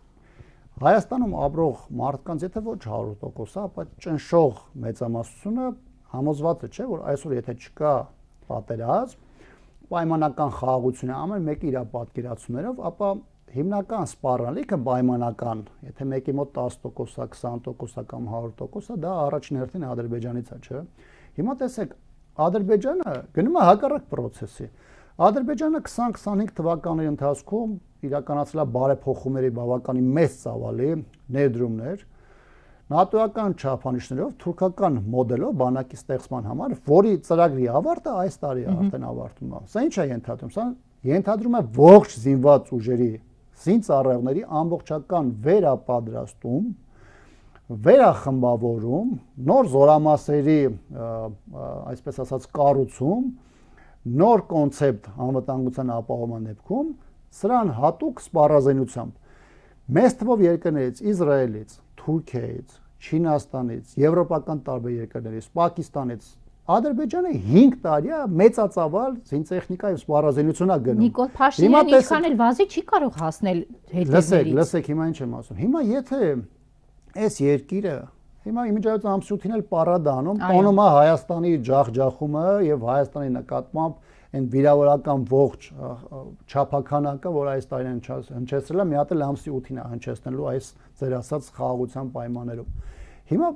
Հայաստանում ապրող մարդկանց եթե ոչ 100%, ապա ճնշող մեծամասնությունը համոզված է, չէ, որ այսօր եթե չկա պատերազմ, պայմանական խաղաղություն է ամեն մեկը իր պատկերացումներով, ապա հիմնական սպառնալիքը պայմանական, եթե մեկի մոտ 10%, 20% կամ 100%, դա առաջին հերթին Ադրբեջանից է, չէ։ Հիմա տեսեք, Ադրբեջանը գնում է հակառակ process-ի։ Ադրբեջանը 20-25 թվականների ընթացքում իրականացրել է բարեփոխումների բավականին մեծ ծավալի ներդրումներ նատոական չափանիշներով թուրքական մոդելով բանակի ստեղծման համար, որի ծրագրի ավարտը այս տարի արդեն ավարտվում է։ Սա ինչ է ենթադրում։ Սա ենթադրում է ողջ զինված ուժերի զինծառայողների ամբողջական վերապատրաստում, վերախմբավորում, նոր զորամասերի, այսպես ասած, կառուցում, նոր կոնցեպտ անվտանգության ապահովման դեպքում, սրան հատուկ սպառազինությամբ մեծ թվով երկրներից, Իսրայելից, Թուրքիայից, Չինաստանից, եվրոպական տարբեր երկրներից, Պակիստանից, Ադրբեջանը 5 տարի է մեծածավալ զինտեխնիկա եւ սպառազինություն է գնում։ Նիկոլ Փաշինյանը ինչքան էլ վազի չի կարող հասնել հետևներից։ Լսեք, հիմա ինչ եմ ասում։ Հիմա եթե այս երկիրը հիմա իմիջիայից ամսութին էլ պարադանում, տոնում է Հայաստանի ջախջախումը եւ Հայաստանի նկատմամբ այն վիրավորական ողջ չափականակը, որ այս տարին հնչեցրել է, մի հատ էլ ամսի 8-ին է հնչեցնելու այս ձեր ասած խաղաղության պայմաններում։ Հիմա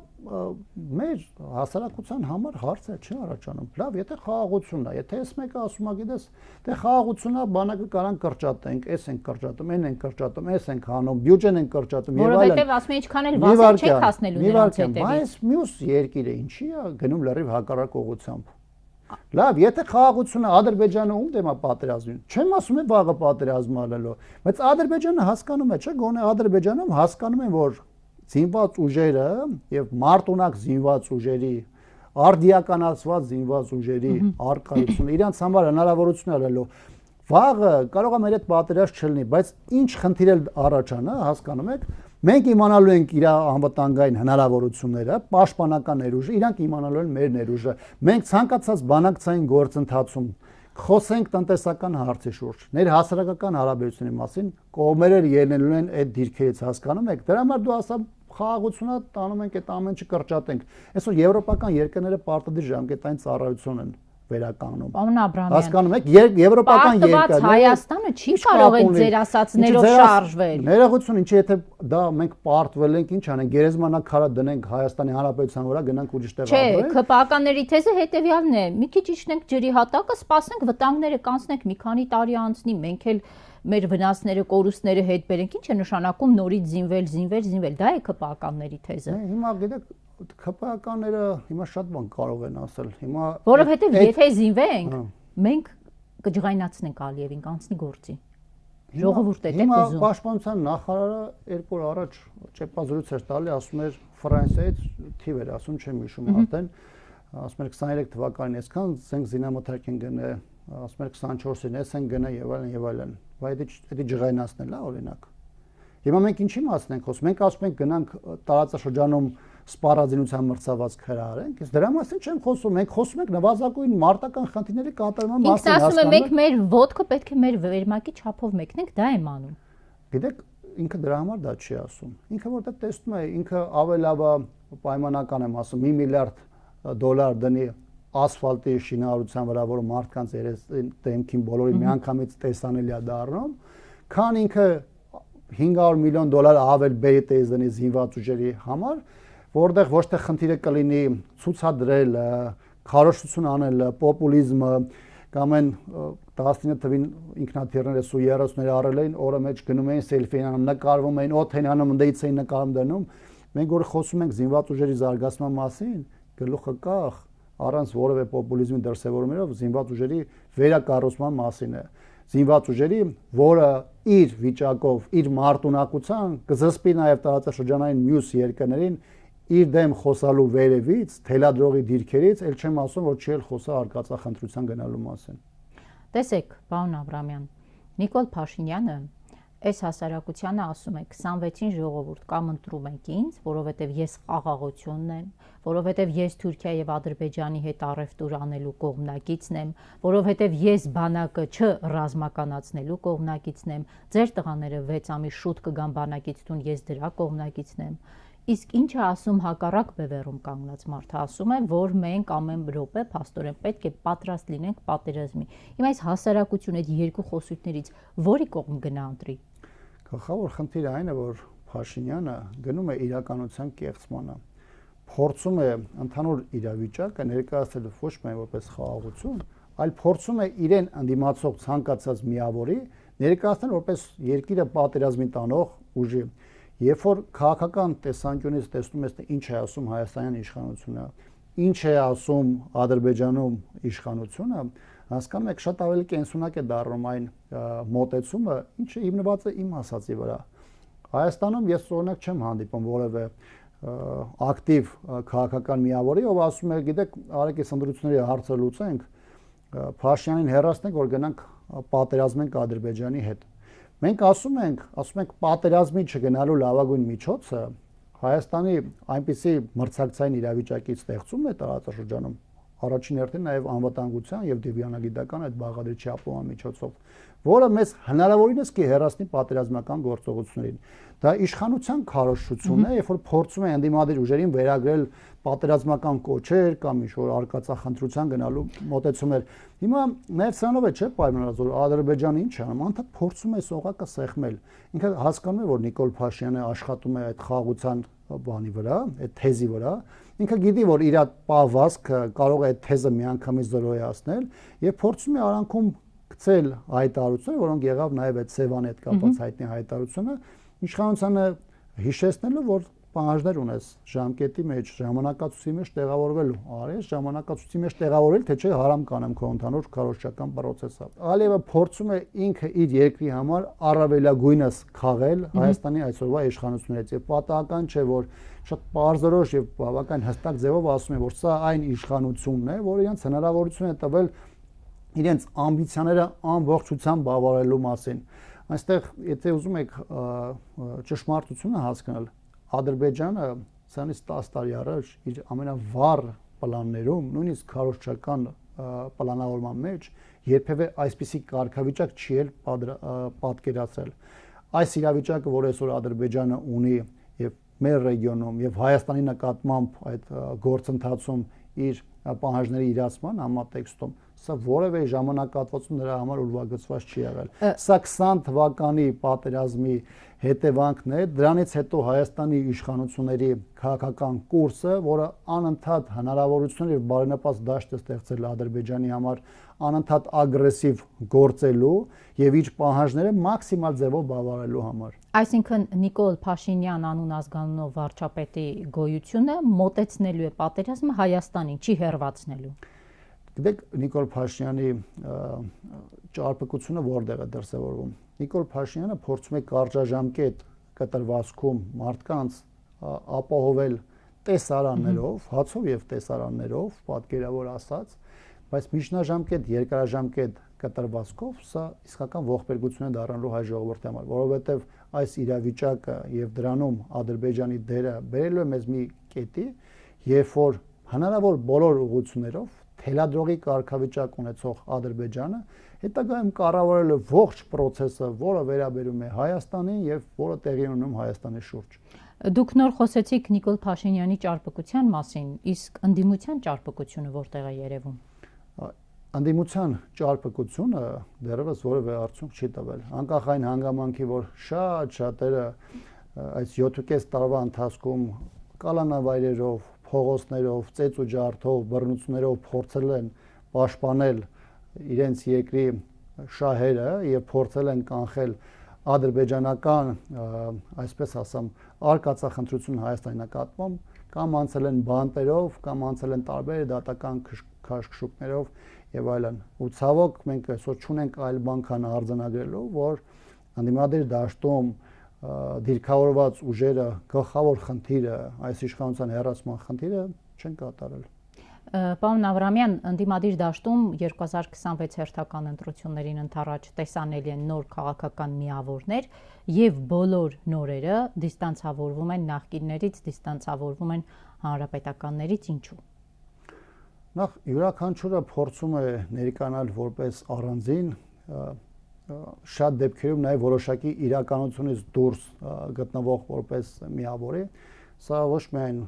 մեր հասարակության համար հարցը չի առաջանում։ Լավ, եթե խաղաղությունն է, եթե այս մեկը ասում է, գիտես, դե խաղաղությունն է, բանակը կարան կրճատենք, էս են կրճատում, այն են կրճատում, էս են հանում, բյուջեն են կրճատում եւ այլն։ Որովհետեւ ասում են ինչքան էլ վասել չեք հասնելու նրանց հետևից։ Բայց մյուս երկիրը ինչի է գնում լրիվ հակառակ ուղղությամբ։ Լավ, եթե խաղաղությունը Ադրբեջանը ում դեմ է պատերազմին, չեմ ասում է վաղը պատերազմ ալելու, բայց Ադրբեջանը հասկանում է, չէ՞, գոնե Ադրբեջանում հասկանում են, որ զինված ուժերը եւ մարտունակ զինված ուժերի, արդիականացված զինված ուժերի արկայությունը իրանց համար հնարավորություն ալելու վաղը կարող է մեր հետ պատերազմ չլինի, բայց ինչ խնդիր էլ առաջանա, հասկանում եք, մենք իմանալու ենք իր անվտանգային հնարավորությունները, պաշտպանական ներուժը, իրանք իմանալու են մեր ներուժը։ Մենք ցանկացած բանակցային գործընթացում խոսենք տնտեսական հարցի շուրջ, ներհասարակական հարաբերությունների մասին, կողմերը ելնելու են այդ դիրքերից, հասկանում եք։ Դրա համար դու ասա խաղաղությունը տանում ենք այդ ամեն ինչը կրճատենք։ Այսօր եվրոպական երկրները պարտադիր ժամկետային ծառայություն են վերականգնում։ Պարոն Աբրամյան, հասկանում եք, եվրոպական երկրները Հայաստանը չի կարող այդ ձեր ասածներով շարժվել։ Ներողություն, ինչի եթե դա մենք պարտվել ենք, ինչ անենք, գերեզմանակարը դնենք Հայաստանի Հանրապետության վրա, գնանք ուրիշ տեղ ապրենք։ Չէ, ԿՊԱ-ականների թեզը հետեւյալն է. մի քիչ իջնենք ջրի հատակը, սպասենք վտանգները կանցնենք, մի քանի տարի անցնի, մենք էլ մեր վնասները, կորուստները հետ բերենք։ Ինչ է նշանակում նորից զինվել, դա է ԿՊԱ-ականների թեզը։ Հիմա գիտեք, ԿՊԱ-ականները հիմա շատ բան կարող են ասել։ Հիմա որովհետև եթե զինվենք, մենք կջղայնացնենք Ալիևին, կանցնի գործի։ Ժողովուրդ է դեպ ուզում։ Հիմա պաշտպանության նախարարը 2 օր առաջ ճեպազրույց էր տալի, ասում էր Ֆրանսիայից թիվ էր ասում, չեմ հիշում արդեն, ասում էր 23 թվականին այսքան զենք զինամթերք են գնել, ասում էր 24-ին էս են գնել եւ այլն։ Բայց դա ջղայնացնել է օրինակ։ Հիմա մենք ինչի մասն ենք խոսում։ Մենք ասում ենք գնանք տարածաշրջանում սպառազինության մրցավազք հրահարենք, իսկ դրա մասին չեմ խոսում։ Մենք խոսում ենք նվազագույն մարտական խնդիրների կատարման մասին, հասկանում եք։ Ինքն ասում է, մենք մեր ոտքը պետք է մեր վերմակի չափով մեկնենք, դա եմ անում։ Գիտեք, ինքը դրա համար դա չի ասում։ Ինքը որտեղ տեսնում է, ինքը ավելի լավ պայմանական եմ ասում, $1 միլիարդ դնի ասֆալտի շինարարության վրա, որը մարդկանց դեմքին բոլորի միանգամից տեսանելի է դառնում, քան ինքը $500 միլիոն ավել բերի տեզնի զինված ուժերի համար, որտեղ ոչ թե խնդիրը կլինի ցուցադրել, քարոշություն անել, պոպուլիզմը կամ այն 19 թվին ինքնաթիռներս ու 30-ները առել էին, օրը մեջ գնում էին սելֆի անում, նկարվում էին, օդ են անում, ընդդից էին նկարում դնում։ Մենք որ խոսում ենք զինված ուժերի զարգացման մասին, գլուխը կախ առանց որևէ պոպուլիզմի դրսևորումներով զինված ուժերի վերակառուցման մասին է։ Զինված ուժերի, որը իր վիճակով, իր մարտունակության կզսպի նաև տարածաշրջանային մյուս երկրներին իր դեմ խոսալու վերևից, թելադրողի դիրքերից, ել չեմ ասում, որ չի էլ խոսա արկածախնդրության գնալու մասին։ Տեսեք, պարոն Աբրամյան, Նիկոլ Փաշինյանը Այս հասարակությանը ասում է 26-ին ժողովուրդ կամ ընտրում եք ինձ, որովհետև ես խաղաղությունն եմ, որովհետև ես Թուրքիա եւ Ադրբեջանի հետ առևտուր անելու կողմնակիցն եմ, որովհետև ես բանակը չռազմականացնելու կողմնակիցն եմ, ձեր տղաները 6 ամիս շուտ կգան բանակից տուն, ես դրա կողմնակիցն եմ։ Իսկ ինչը ասում հակառակ բևեռում կանգնած մարդը ասում է, որ մենք ամեն րոպե փաստորեն պետք է պատրաստ լինենք պատերազմի։ Հիմա այս հասարակությունը այդ երկու խոսույթներից որի կողմ գնա ընտրի։ Գլխավոր խնդիրը այն է, որ Փաշինյանը գնում է իրականության կեղծմանը, փորձում է ընդհանուր իրավիճակը ներկայացնել ոչ միայն որպես խաղաղություն, այլ փորձում է իրեն ընդդիմացող ցանկացած միավորի ներկայացնել որպես երկիրը պատերազմի տանող ուժի։ Երբ որ քաղաքական տեսանկյունից տեսնում ես, թե ինչ է ասում հայաստանյան իշխանությունը, ինչ է ասում Ադրբեջանում իշխանությունը, հասկանում եք շատ ավելի կենսունակ է դառնում այն մոտեցումը, ինչը հիմնված է իմ ասացի վրա։ Հայաստանում ես օրինակ չեմ հանդիպում որևէ ակտիվ քաղաքական միավորի, ով ասում է, գիտեք, արեք այս ընտրությունների հարցը լուծենք, Փաշինյանին հեռացնենք, որ գնանք պատերազմենք Ադրբեջանի հետ։ Մենք ասում ենք պատերազմի չգնալու լավագույն միջոցը Հայաստանի այնպիսի մրցակցային իրավիճակի ստեղծումն է տարածաշրջանում, առաջին հերթին նաև անվտանգության եւ դիվանագիտական այդ բաղադրիչի ապահովման միջոցով, որը մեզ հնարավորինս կհեռացնի պատերազմական գործողություններին։ Դա իշխանության քարոզչությունն է, երբ որ փորձում է ընդդիմադիր ուժերին վերագրել պատերազմական կոչեր կամ ինչ-որ արկածախնդրության գնալու մոտեցումներ։ Հիմա նաև սրանով է չէ պայմանավորված, որ Ադրբեջանը ինչ է անում, անդադ փորձում է սողակը սեղմել։ Ինքը հասկանում է, որ Նիկոլ Փաշինյանը աշխատում է այդ խաղաղության բանի վրա, այդ թեզի վրա։ Ինքը գիտի, որ իր պահվածքը կարող է այդ թեզը միանգամից զրոյացնել եւ փորձում է արանքում գցել հայտարարություններ, որոնք եղավ նաև այդ Սևանի հետ կապված հայտնի հայտարարությունը, իշխանությանը հիշեցնելու, որ պահանջներ ունես ժամկետի մեջ, ժամանակացույցի մեջ տեղավորվելու, արես ժամանակացույցի մեջ տեղավորել, թե չէ հարամ կանեմ քո ընդհանուր քարոզչական process-ը։ Ալիևը փորձում է ինքը իր երկրի համար առավելագույնս խաղել Հայաստանի այսօրվա իշխանություններից եւ պատահական չէ, որ շատ պարզորոշ եւ բավական հստակ ձևով ասում է, որ սա այն իշխանությունն է, որը իրենց հնարավորություն է տվել իրենց ամբիցիաները ամբողջությամբ բավարարելու մասին։ Այստեղ, եթե ուզում եք ճշմարտությունը հասկանալ, Ադրբեջանը սրանից 10 տարի առաջ իր ամենավառ պլաններում, նույնիսկ քարոզչական պլանավորման մեջ երբևէ այսպիսի կարգավիճակ չի էլ պատկերացրել։ Այս իրավիճակը, որ այսօր Ադրբեջանը ունի եւ մեր ռեգիոնում եւ Հայաստանի նկատմամբ այդ գործընթացում իր պահանջների իրացման համատեքստում, սա որևէ ժամանակահատվածում նրա համար ուրվագծված չի եղել։ Սա 20 թվականի պատերազմի հետևանքն է, դրանից հետո Հայաստանի իշխանությունների քաղաքական կուրսը, որը անընդհատ հնարավորություն եւ բարենպաստ դաշտ է ստեղծել Ադրբեջանի համար անընդհատ ագրեսիվ գործելու եւ իր պահանջները մաքսիմալ ձևով բավարարելու համար։ Այսինքն Նիկոլ Փաշինյան անուն ազգանունով վարչապետի գոյությունը մոտեցնելու է պատերազմը Հայաստանին, չի հեռացնելու։ Գիտեք, Նիկոլ Փաշինյանի ճարպկությունը որտեղ է դրսևորվում։ Նիկոլ Փաշինյանը փորձում է կարճաժամկետ կտրվածքում մարդկանց ապահովել տեսարաններով, հացով եւ տեսարաններով, պատկերավոր ասած, բայց միջնաժամկետ, երկարաժամկետ կտրվածքով սա իսկական ողբերգություն է դառնալու հայ ժողովրդի համար, որովհետեւ այս իրավիճակը եւ դրանում Ադրբեջանի դերը բերելու է մեզ մի կետի, երբ որ հնարավոր բոլոր ուղղություններով թելադրողի կարգավիճակ ունեցող Ադրբեջանը հետագայում կառավարել է ողջ process-ը, որը վերաբերում է Հայաստանին եւ որը տեղի ունում Հայաստանի շուրջ։ Դուք նոր խոսեցիք Նիկոլ Փաշինյանի ճարպկության մասին, իսկ ընդդիմության ճարպկությունը որտեղ է երևում։ Ընդդիմության ճարպկությունը դեռևս որևէ արդյունք չի տվել։ Անկախ այն հանգամանքի, որ շատ-շատերը այս 7.5 տարվա ընթացքում կալանավայրերով, փողոցներով, ծեծ ու ջարդով, բռնություններով փորձել են պաշտպանել իրենց երկրի շահերը եւ փորձել են կանխել ադրբեջանական, այսպես ասեմ, արկածախնդրություն Հայաստանի նկատմամբ, կամ անցել են բանտերով, կամ անցել են տարբեր դատական քաշքշուկներով եւ այլն։ Ու ցավոք մենք այսօր չունենք այլ բան քան արձանագրելու, որ անդիմադիր դաշտում դիրքավորված ուժերը գլխավոր խնդիրը, այս իշխանության հեռացման խնդիրը չեն կատարել։ Պարոն Աբրահամյան, ընդդիմադիր դաշտում 2026 հերթական ընտրություններին ընդառաջ տեսանելի են նոր քաղաքական միավորներ եւ բոլոր նորերը դիստանցավորվում են նախկիններից, դիստանցավորվում են հանրապետականներից, ինչու։ Նախ յուրաքանչյուրը փորձում է ներկայանալ որպես առանձին, շատ դեպքերում նաեւ որոշակի իրականությունից դուրս գտնվող որպես միավոր է։ Սա ոչ միայն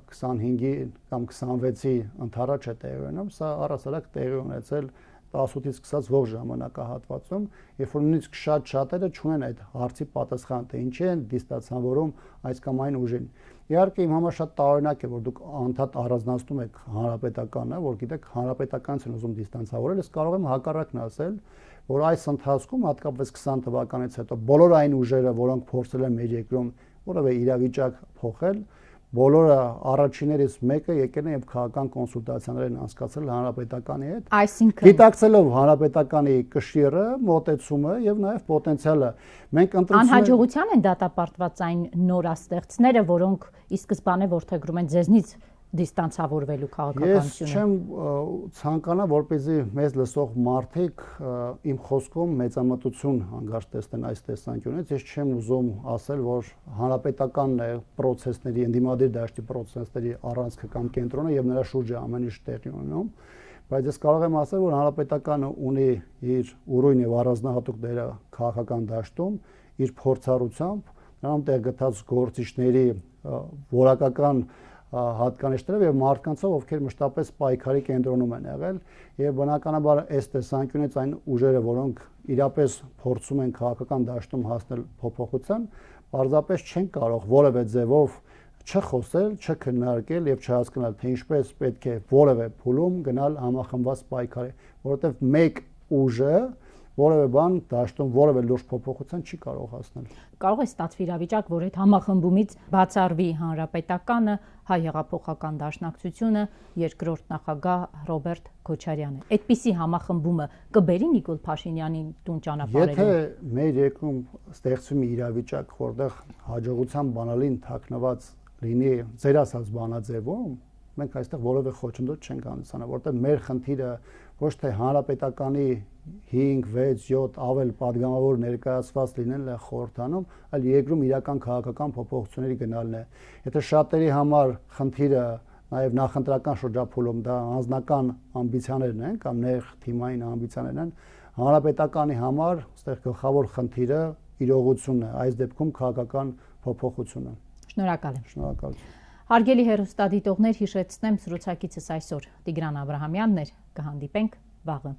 25-ի կամ 26-ի ընթառաջ է տեղի ունենում, սա առասարակ տեղի ունեցել 18-ից սկսած ողջ ժամանակահատվածում, երբ որ նույնիսկ շատերը չունեն այդ հարցի պատասխան, թե ինչի են դիստանցավորում այս կամ այն ուժին։ Իհարկե իմ համար շատ տարօրինակ է, որ դուք անդադ առանձնացնում եք հանրապետականը, որ գիտեք հանրապետականից են ուզում դիստանցավորել, ես կարող եմ հակառակն ասել, որ այս ընթացքում հատկապես 20 թվականից հետո բոլոր այն ուժերը, որոնք փորձել են մեր երկրում որևէ իրավիճակ փոխել, բոլորը առաջիներից մեկը եկել են եւ քաղաքական կոնսուլտացիաներ են անցկացրել հանրապետականի հետ։ Այսինքն գիտակցելով հանրապետականի կշիռը, մոտեցումը եւ նաեւ պոտենցիալը։ Մենք անհաջողության են դատապարտված այն նորաստեղծները, որոնք ի սկզբանե որդեգրում են ձեզնից դիստանցավորվելու քաղաքականությունը։ Ես չեմ ցանկանա, որպեսզի մեզ լսող մարդիկ իմ խոսքում մեծամտություն հանգարց տեսնեն այս տեսանկյունից։ Ես չեմ ուզում ասել, որ հանրապետականն է process-ների, ընդդիմադիր դաշտի process-ների առանցքը կամ կենտրոնը եւ նրա շուրջը ամեն ինչ տեղի ունենում, բայց ես կարող եմ ասել, որ հանրապետականը ունի իր ուրույն եւ առանձնահատուկ դերը քաղաքական դաշտում, իր փորձառությամբ, նրանում տեղ գտած գործիչների որակական հատկանիշներով եւ մարդկանցով, ովքեր մշտապես պայքարի կենտրոնում են եղել եւ բնականաբար այս տեսանկյունից այն ուժերը, որոնք իրապես փորձում են քաղաքական դաշտում հասնել փոփոխության, պարզապես չեն կարող որևէ ձևով չխոսել, չքննարկել եւ չհասկանալ, թե ինչպես պետք է որևէ փուլում գնալ համախմբված պայքարի, որովհետեւ մեկ ուժը որևէ բան դաշտում որևէ լուրջ փոփոխության չի կարող հասնել։ Կարող է ստացվի իրավիճակ, որ այդ համախմբումից բացառվի հանրապետականը, հայ հեղափոխական դաշնակցությունը, երկրորդ նախագահ Ռոբերտ Քոչարյանը։ Այդպիսի համախմբումը կբերի Նիկոլ Փաշինյանին տուն ճանապարհելու։ Եթե մեր երկրում ստեղծվի մի իրավիճակ, որտեղ հաջողության բանալին թաքնված լինի ձեր ասած բանաձևում, մենք այստեղ որևէ խոչընդոտ չենք հանդիսանա, որտեղ մեր խնդիրը ոչ թե հանրապետականի 5, 6, 7 ավել падգամավոր ներկայացված լինելն է խորհրդանում, այլ երկրում իրական քաղաքական փոփոխությունների գնալն է։ Եթե շատերի համար խնդիրը նաև նախընտրական շրջափուլում դա անձնական ամբիցիաներն են կամ նեղ թիմային ամբիցիաներն են, հանրապետականի համար այստեղ գլխավոր խնդիրը իրողությունն է, այս դեպքում քաղաքական փոփոխությունը։ Շնորհակալ եմ։ Շնորհակալություն։ Հարգելի հեռուստադիտողներ, հիշեցնեմ զրուցակիցս այսօր Տիգրան Աբրահամյանն էր, կհանդիպենք վաղը։